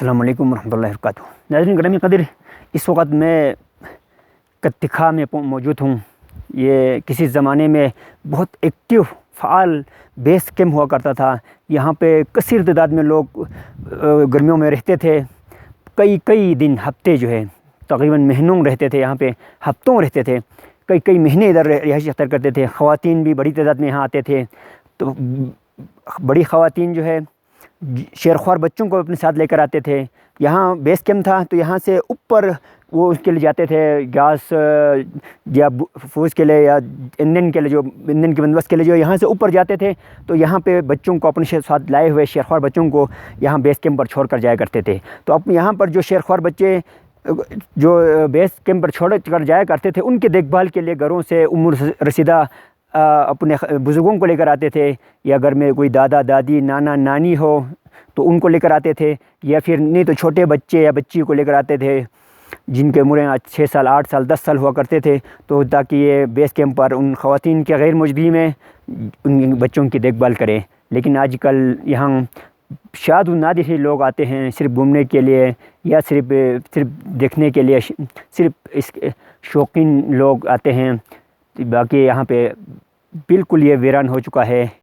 السلام علیکم ورحمۃ اللہ وبرکاتہ۔ ناظرین گرامی قدر، اس وقت میں کتخا میں موجود ہوں۔ یہ کسی زمانے میں بہت ایکٹیو فعال بیس کیمپ ہوا کرتا تھا۔ یہاں پہ کثیر تعداد میں لوگ گرمیوں میں رہتے تھے، کئی دن، ہفتے جو ہے تقریباً مہینوں رہتے تھے یہاں پہ، ہفتوں رہتے تھے، کئی مہینے ادھر رہائش اختیار کرتے تھے۔ خواتین بھی بڑی تعداد میں یہاں آتے تھے، تو بڑی خواتین جو ہے شیرخوار بچوں کو اپنے ساتھ لے کر آتے تھے۔ یہاں بیس کیمپ تھا تو یہاں سے اوپر وہ اس کے لیے جاتے تھے، گیس یا فوج کے لیے یا ایندھن کے لیے، جو ایندھن کے بندوبست کے لیے جو یہاں سے اوپر جاتے تھے، تو یہاں پہ بچوں کو اپنے ساتھ لائے ہوئے شیرخوار بچوں کو یہاں بیس کیمپ پر چھوڑ کر جایا کرتے تھے۔ تو اب یہاں پر جو شیرخوار بچے جو بیس کیمپ پر چھوڑ کر جایا کرتے تھے، ان کے دیکھ بھال کے لیے گھروں سے عمر رسیدہ اپنے بزرگوں کو لے کر آتے تھے، یا گھر میں کوئی دادا دادی نانا نانی ہو تو ان کو لے کر آتے تھے، یا پھر نہیں تو چھوٹے بچے یا بچی کو لے کر آتے تھے جن کے عمریں 6 سال 8 سال 10 سال ہوا کرتے تھے، تو تاکہ یہ بیس کیمپ پر ان خواتین کے غیر موجودگی میں ان بچوں کی دیکھ بھال کریں۔ لیکن آج کل یہاں شاید و نادر ہی لوگ آتے ہیں صرف گھومنے کے لیے، یا صرف دیکھنے کے لیے، صرف اس شوقین لوگ آتے ہیں۔ باقی یہاں پہ بالکل یہ ویران ہو چکا ہے۔